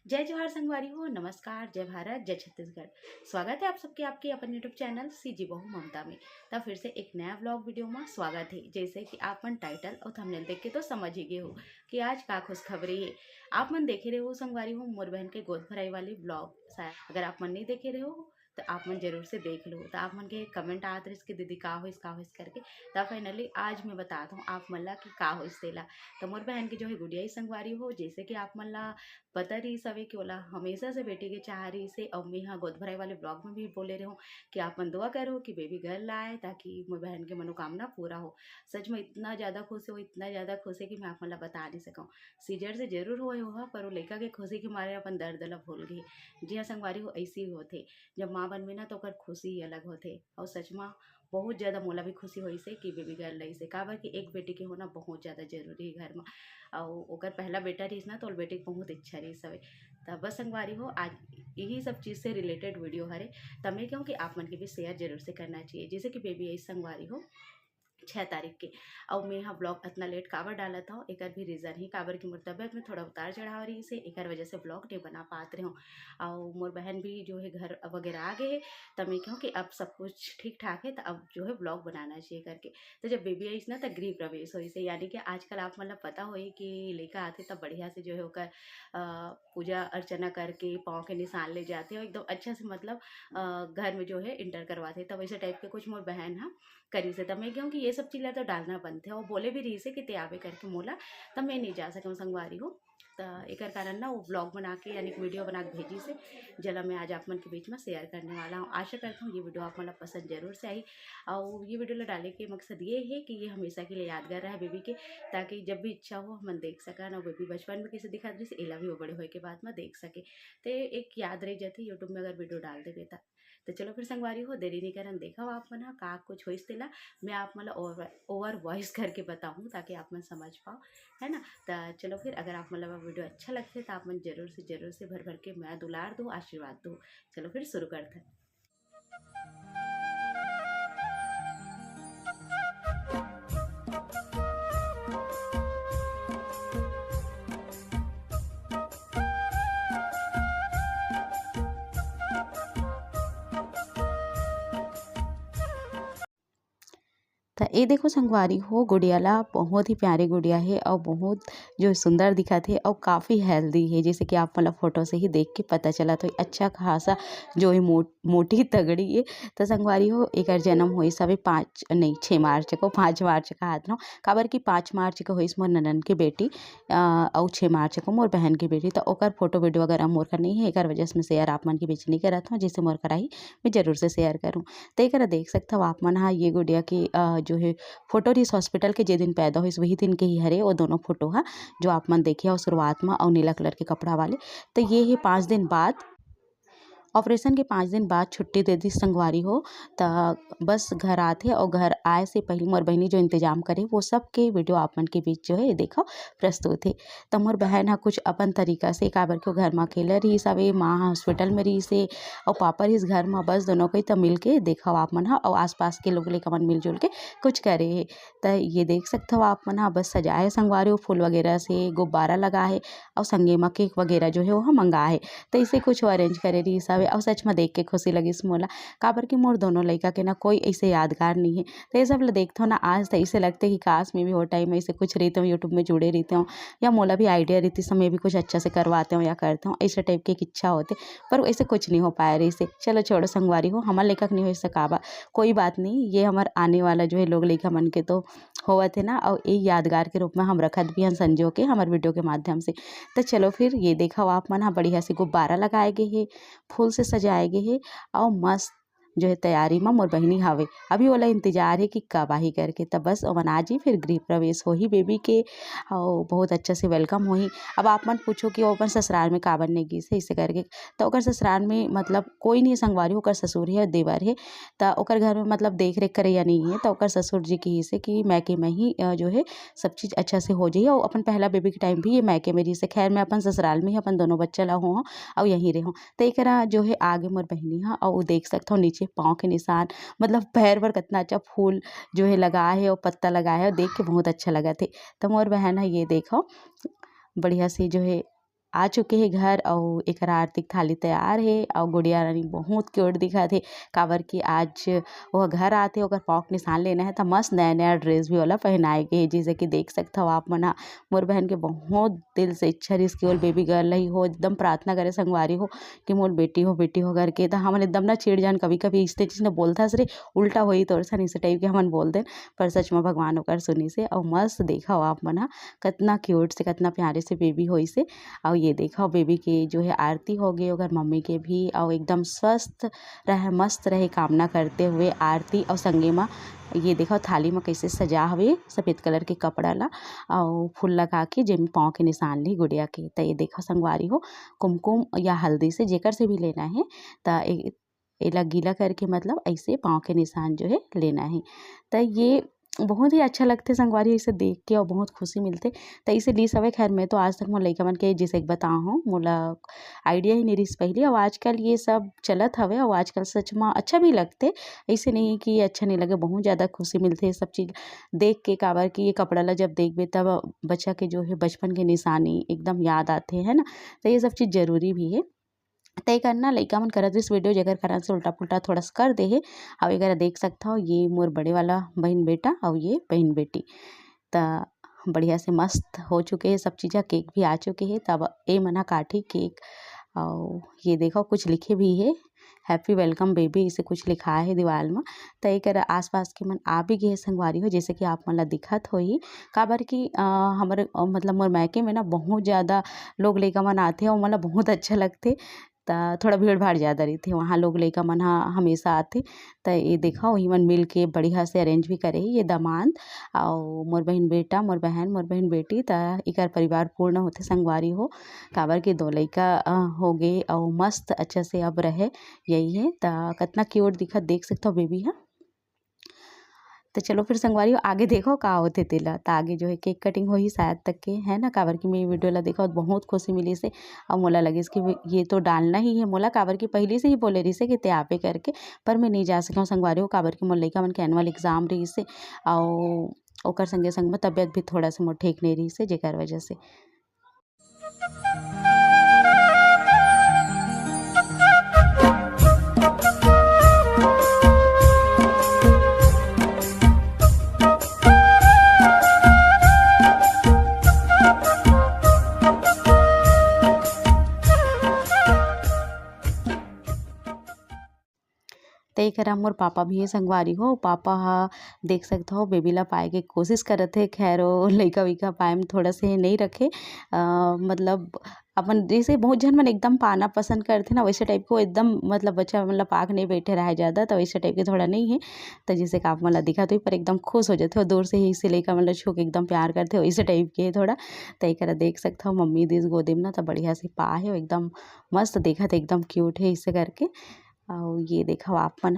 जय जवाहर संगवारी हो। नमस्कार, जय भारत, जय छत्तीसगढ़। स्वागत है आप सबके आपके अपन यूट्यूब चैनल सीजी बहू ममता में। तब फिर से एक नया व्लॉग वीडियो में स्वागत है। जैसे कि आप मन टाइटल और थंबनेल देख के तो समझ ही गए हो कि आज का खुशखबरी है। आप मन देखे रहे हो संगवारी हो मोर बहन के गोद भराई वाली ब्लॉग। शायद अगर आप मन नहीं देखे रहे हो तो आप मन जरूर से देख लो। तो आप मन के कमेंट आते रहे कि दीदी का होइस करके। तब फाइनली आज मैं बताता हूँ आप मन ला कि का होइस तेला। तो मोर बहन की जो है गुड़िया ही संगवारी हो। जैसे कि आप मन ला पता रही सवे कि ओला हमेशा से बेटी के चाह रही से। और मैं हाँ गोद भराई वाले ब्लॉग में भी बोले रहे हूँ कि आप मन दुआ करो कि बेबी गर्ल आए ताकि मोर बहन के मनोकामना पूरा हो। सच में इतना ज़्यादा खुश हो, इतना ज़्यादा खुश है कि मैं आप मन ला बता नहीं सकूँ। सीजर से जरूर हुए हो पर वो लड़का के खुशी के मारे अपन दर्द ला भूल गए। जी हाँ संगवारी हो, ऐसी ही होते जब माँ बनबे ना तो ओकर खुशी ही अलग होते। और सच में बहुत ज़्यादा मोला भी खुशी होई से कि बेबी गर्ल रही से। काबर कि एक बेटी के होना बहुत ज़्यादा जरूरी है घर में। और ओकर पहला बेटा रहीस ना तो ओर बेटी के बहुत इच्छा रही हवे। तब बस संगवारी हो आज यही सब चीज़ से रिलेटेड वीडियो हरे। तब मैं कहूँ कि आप मन के भी शेयर जरूर से करना चाहिए। जैसे कि बेबी आई संगवारी हो 6 तारीख के। और मैं यहाँ ब्लॉग इतना लेट काबर डाला था एक भी रीज़न ही काबर की मोर तबियत में थोड़ा उतार चढ़ाव रही से एक वजह से ब्लॉग नहीं बना पाते रहे हूँ। और मोर बहन भी जो है घर वगैरह आ गए। तब मैं कहूँ कि अब सब कुछ ठीक ठाक है तो अब जो है ब्लॉग बनाना चाहिए करके। तो जब बेबी आई ना तो गृह प्रवेश हो से, यानी कि आजकल आप मतलब पता हो कि लेकर आते तब बढ़िया से जो है होकर पूजा अर्चना करके पाँव के निशान ले जाते और एकदम अच्छा से मतलब घर में जो है इंटर करवाते। तब वैसे टाइप के कुछ मोर बहन हाँ करी से। तब मैं कहूँ कि ये सब चीज़ें तो डालना बंद थे। और बोले भी रही से कि ते आवे करके मोला। तब मैं नहीं जा सकूँ संगवारी हो। तो एक कारण ना वो ब्लॉग बना के यानी वीडियो बना के भेजी से जला मैं आज आप मन के बीच में शेयर करने वाला हूँ। आशा करता हूँ ये वीडियो आप मतलब पसंद जरूर से आई। और ये वीडियो डालने के मकसद ये है कि ये हमेशा के लिए यादगार रहे बेबी के, ताकि जब भी इच्छा हो मन देख सका ना। बेबी बचपन में किसी दिखा दी से एला भी वो बड़े होए के बाद में देख सके। तो एक याद रह जाती यूट्यूब में अगर वीडियो डाल देवे तो चलो फिर संगवारी हो देरी नहीं करन देखा आप मन का कुछ होइस तेला। मैं आप मतलब ओवर वॉइस करके बताऊँ ताकि आप मन समझ पाओ, है ना। तो चलो फिर अगर आप मतलब वीडियो अच्छा लगते तो आप मन जरूर से भर भर के मैं दुलार दूँ आशीर्वाद दूँ। चलो फिर शुरू करते हैं। तो ये देखो संगवारी हो गुड़िया ला बहुत ही प्यारी गुड़िया है और बहुत जो सुंदर दिखत है और काफ़ी हेल्दी है। जैसे कि आप मतलब फ़ोटो से ही देख के पता चला तो अच्छा खासा जो है मोटी तगड़ी है। तो संगवारी हो एक जन्म हुई सभी 6 मार्च को 5 मार्च का हाथ नो काबर की 5 मार्च को हुई मोर ननन की बेटी और 6 मार्च को मोर बहन की बेटी। तो ओकर फोटो वीडियो वगैरह मोर का नहीं है एक वजह से मैं शेयर आप मन के बीच नहीं करत हूँ। जैसे मोर कराही मैं जरूर से शेयर करूँ। तो एक देख सकते हो आप मन हाँ ये गुड़िया की जो है फोटो इस हॉस्पिटल के जे दिन पैदा हुई वही दिन के ही हरे वो दोनों फोटो हाँ जो आप मन देखे हो शुरुआत में और नीला कलर के कपड़ा वाले। तो ये है 5 दिन बाद ऑपरेशन के 5 दिन बाद छुट्टी दे दी संगवारी हो। तो बस घर आते और घर आए से पहले मोर बहनी जो इंतजाम करे वो सब के वीडियो आप मन के बीच जो है देखो प्रस्तुत है। तो मोर बहन हाँ कुछ अपन तरीका से काबर के घर में अकेले रही सवे माँ हॉस्पिटल में रही से और पापा रही घर में बस दोनों को तो मिल के देखो आप मन हाँ और आसपास के लोग लेकर मन मिलजुल के कुछ करे है। तो ये देख सकते हो आप मन हाँ बस सजाए संगवारी हो फूल वगैरह से गुब्बारा लगा है और संगे में केक वगैरह जो है वो मंगा है। तो इसे कुछ अरेंज करे रही सब और सच में देख के खुशी लगी मोला काबर की मोर दोनों लड़का के ना कोई ऐसे यादगार नहीं है। तो ये सब देखते हो ना आज तो ऐसे लगते कि काश में भी वो टाइम ऐसे कुछ रहते हूँ यूट्यूब में जुड़े रहते हूँ या मोला भी आइडिया रहती समय भी कुछ अच्छा से करवाते हूँ या करते हूँ ऐसे टाइप की एक इच्छा होती पर ऐसे कुछ नहीं हो पाया रही से। चलो छोड़ो संगवारी हो हमारे लेखक नहीं हो सकाबा कोई बात नहीं। ये हमारे आने वाला जो है लोग लेखा मन के तो होवा थे ना और एक यादगार के रूप में हम रखत भी हैं संजो के हमारे वीडियो के माध्यम से। तो चलो फिर ये देखा आप मन हाँ बढ़िया से गुब्बारा लगाए गए हैं फूल से सजाए गए हैं और मस्त जो है तैयारी में मोर बहनी हावे अभी वाला इंतजार है कि कब आई करके। तब बस ओमन आज ही फिर गृह प्रवेश हो ही बेबी के और बहुत अच्छा से वेलकम हो ही। अब आप मन पूछो कि वो अपन ससुराल में काबर नहीं गई से इसे करके। तो ओकर ससुराल में मतलब कोई नहीं संगवारी ओकर ससुर है देवर है। तो ओकर घर में मतलब देख रेख करे या नहीं है तो ओकर ससुर जी की से कि मैके में ही जो है सब चीज़ अच्छा से हो जाइए। और अपन पहला बेबी के टाइम भी ये मैके में रही से खैर मैं अपन ससुराल में ही अपन दोनों बच्चा ला हो और यहीं रहो। तो एक जो है आगे मोर बहनी हाँ और वो देख सकते हो नीचे पाँव के निशान मतलब पैर पर कितना अच्छा फूल जो है लगा है और पत्ता लगा है और देख के बहुत अच्छा लगा थे। तो मोर बहन है ये देखो बढ़िया से जो है आ चुके हे घर अउ एकरा आरती के थाली तैयार हे अउ गुड़िया रानी बहुत क्यूट दिखत हे काबर की आज वो घर आथे ओकर पाँव के निशान लेना है त मस्त नया ड्रेस भी ओला पहनाए गे हे। जैसे कि देख सकथव आप मन ह मोर बहन के बहुत दिल से इच्छा रहिस कि ओर बेबी गर्ल ही हो, एकदम प्रार्थना करे संगवारी हो कि मोर बेटी हो करके। त हमन एकदम ना चिढ़ जान कभी कभी इस्ते चीज बोलथस रे उल्टा होई तोर सन इसे टाइप के हमन बोल देन, पर सच में भगवान ओकर सुनिस हे। अउ मस्त देखव आप मन ह कतना क्यूट से कतना प्यारे से बेबी होइस हे। और ये देखो बेबी के जो है आरती हो गई ओकर मम्मी के भी और एकदम स्वस्थ रहे मस्त रहे कामना करते हुए आरती और संगे में ये देखो थाली में कैसे सजा हवे सफ़ेद कलर के कपड़ा ला और फूल लगा के जेम पाँव के निशान ली गुड़िया के। तो ये देखो संगवारी हो कुमकुम या हल्दी से जेकर से भी लेना है तो एला गीला करके मतलब ऐसे पाँव के निशान जो है लेना है। तो ये बहुत ही अच्छा लगते संगवारी ऐसे देख के और बहुत खुशी मिलते। तो इसे ली सवे खैर मैं तो आज तक मोर लइका मन के जैसे बताओ हूँ मोला आइडिया ही नहीं रही पहले और आजकल ये सब चलत हवे और आजकल सच में अच्छा भी लगते। ऐसे नहीं कि अच्छा नहीं लगे, बहुत ज़्यादा खुशी मिलते ये सब चीज़ देख के काबर कि ये कपड़ा ला जब देखबे तब बच्चा के जो है बचपन के निशानी एकदम याद आते है ना। तो ये सब चीज़ जरूरी भी है। तय करना लइका मन करत रहिस वीडियो जेकर कारण से उल्टा पुल्टा थोड़ा सा कर दे हे। और एकरा देख सकता हो ये मोर बड़े वाला बहन बेटा और ये बहन बेटी त बढ़िया से मस्त हो चुके हैं सब चीज़ा। केक भी आ चुके हैं तब ए मना काटी केक और ये देखो कुछ लिखे भी है हैप्पी वेलकम बेबी इसे कुछ लिखा है दीवार में। तो एक आसपास के मन आ भी गए संगवारी हो जैसे कि आप मन ला दिखत होही काबर की हमारे मतलब मोर मायके में ना बहुत ज़्यादा लोग लइका मन आथे और मोला बहुत अच्छा लगते। त थोड़ा भीड़ भाड़ ज़्यादा रही थी वहाँ लोग लइका मन हमेशा आथे। तो ये देखा वही मन मिल के बढ़िया से अरेंज भी करे ये दामाद और मोर बहन बेटा मोर बहन बेटी त एकर परिवार पूर्ण होथे संगवारी हो काबर के दो लइका हो गए और मस्त अच्छा से अब रहे यही है। त कतना क्यूट दिखत देख सकते हो बेबी है। तो चलो फिर संगवारी आगे देखो का होते तेला तो आगे जो है केक कटिंग हो ही शायद तक के है ना काबर की मैं वीडियो ला देखा बहुत खुशी मिली से और मोला लगी कि ये तो डालना ही है मोला काबर की पहले से ही बोले रही से कि ते आपे करके पर मैं नहीं जा सका संगवारी हो काबर की मोर लइका मन के एनुअल एग्जाम रही से और ओकर संगे संग में तबियत भी थोड़ा सा मोर ठीक नहीं रही से जेकर वजह से। तय करा मोर पापा भी संगवारी हो पापा देख सकते हो बेबी ला पाए के कोशिश करत थे खैर वो लइका विका पाए में थोड़ा से नहीं रखे मतलब अपन जैसे बहुत जन मन एकदम पाना पसंद करते ना वैसे टाइप को एकदम मतलब बच्चा मतलब पाक नहीं बैठे रहे ज़्यादा तो वैसे टाइप के थोड़ा नहीं है। तो जैसे कि आप मतलब दिखा तो पर एकदम खुश हो जाते हो दूर से ही इसे लइका मतलब छू के एकदम प्यार करते हो वैसे टाइप के थोड़ा। तो एक देख सकते हो मम्मी दिस गोदी में ना तो बढ़िया से पा है एकदम मस्त देखा था एकदम क्यूट है इसे करके। और ये देखो आप मन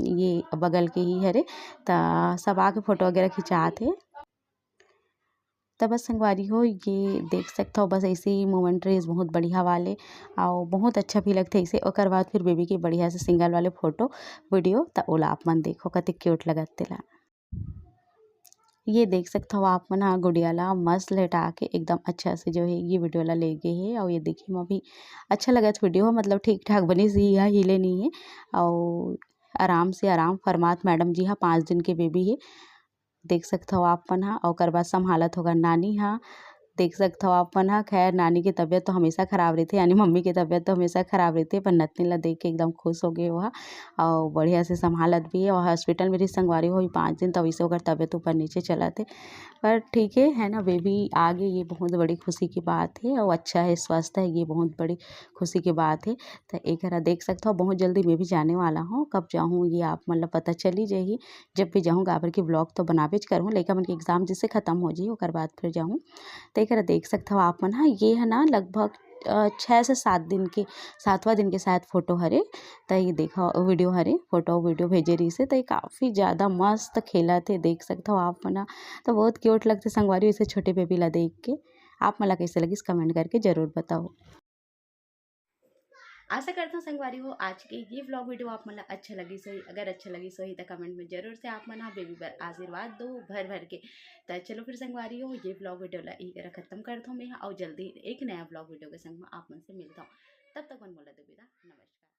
ये बगल के ही हरे तो सब आके फोटो वगैरह खिंचाते थे। तो बस संगवारी हो ये देख सकते हो बस ऐसे ही मोमेंट रेस बहुत बढ़िया वाले और बहुत अच्छा भी लगते ऐसे ओकर बाद फिर बेबी के बढ़िया से सिंगल वाले फोटो वीडियो तो ओला आप मन देखो कते क्यूट लगत तेला। ये देख सकते हो आप मन गुड़िया ला मस्त लेटा के एकदम अच्छा से जो है ये वीडियो ला ले गए है और ये देखने में भी अच्छा लगा वीडियो मतलब ठीक ठाक बनी सी है हिले नहीं है और आराम से आराम फरमात मैडम जी 5 दिन के बेबी है देख सकते हो आप मन और ओकर बाद संभालत होगा नानी देख सकते हो आप मन खैर नानी की तबीयत तो हमेशा ख़राब रहती है यानी मम्मी की तबीयत तो हमेशा ख़राब रहती है पर नतनी ला देख के एकदम खुश हो गए वह और बढ़िया से संभालत भी है और हॉस्पिटल में भी संगवारी हो 5 दिन तब इसे होकर तबीयत ऊपर नीचे चला थे पर ठीक है ना बेबी आगे ये बहुत बड़ी खुशी की बात है और अच्छा है स्वस्थ है ये बहुत बड़ी खुशी की बात है। तो एक देख सकते हो बहुत जल्दी मैं भी जाने वाला हूँ कब जाऊँ ये आप मतलब पता चली जाएगी जब भी जाऊँ गाबर की ब्लॉग तो बनाबेज करूँ लइका मन के एग्जाम जिससे ख़त्म हो जाए ओकर बाद फिर जाऊँ। तो एक देख सकते हो आप मन ये है ना लगभग 6 से 7 दिन के 7वां दिन के शायद फोटो हरे। तो ये देखो वीडियो हरे फोटो वीडियो भेजे रही से तो ये काफ़ी ज़्यादा मस्त खेला थे देख सकते हो आप मना तो बहुत क्यूट लगते संगवारी इसे छोटे बेबी ला देख के। आप मला कैसे लगी कमेंट करके ज़रूर बताओ। आशा करता हूँ संगवारी हो आज के ये व्लॉग वीडियो आप मन अच्छा लगी सोही। अगर अच्छा लगी सोही तो कमेंट में जरूर से आप मन बेबी बर आशीर्वाद दो भर भर के। तो चलो फिर संगवारी हो ये व्लॉग वीडियो ला यही करा खत्म करता हूँ मैं और जल्दी एक नया व्लॉग वीडियो के संग में आप मन से मिलता हूँ। तब तक मन बोला दो विदा, नमस्कार।